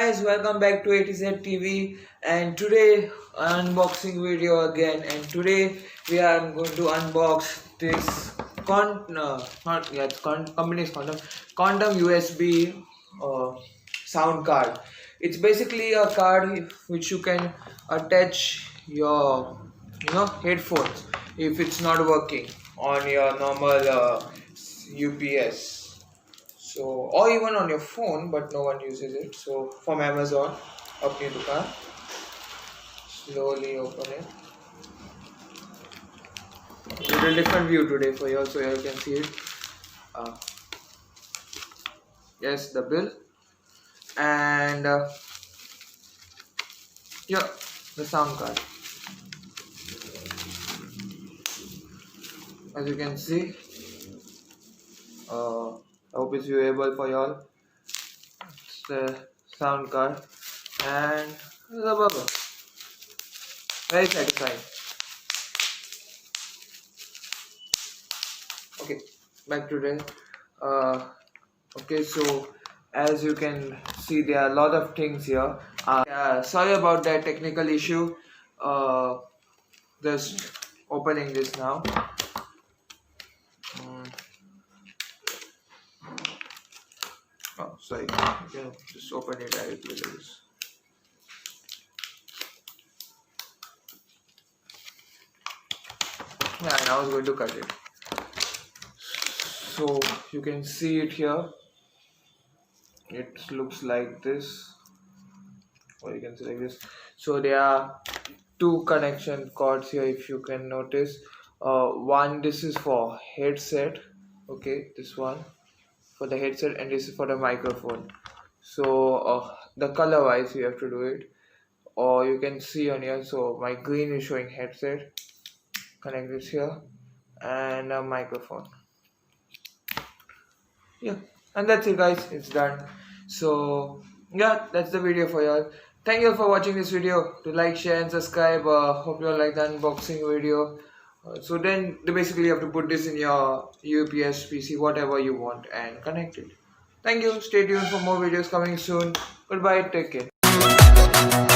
guys, welcome back to ATZ TV, and today unboxing video again. And today we are going to unbox this company's Quantam USB sound card. It's basically a card which you can attach your headphones if it's not working on your normal UPS. So, or even on your phone, but no one uses it. So from Amazon, अपनी दुकान, slowly open it. With a different view today for you, so you can see it. Yes, the bill, and yeah, the sound card. As you can see, I hope it's viewable for y'all. It's the sound card and the bubble. Very satisfying. Okay, back to the okay, so as you can see, there are a lot of things here. Sorry about that technical issue. Just opening this now. Oh, sorry, you can just open it directly like this. Yeah, and I was going to cut it. So you can see it here. It looks like this, or you can see like this. So there are two connection cords here, if you can notice. One, this is for headset. Okay, this one for the headset, and this is for the microphone. So the color wise you have to do it, or you can see on here. So my green is showing headset, connect this here, and a microphone. Yeah, and that's it guys, it's done. So yeah, that's the video for y'all. Thank you for watching this video. To like, share and subscribe. Hope you all like the unboxing video. So then basically you have to put this in your UPS PC, whatever you want, and connect it. Thank you. Stay tuned for more videos coming soon. Goodbye. Take care.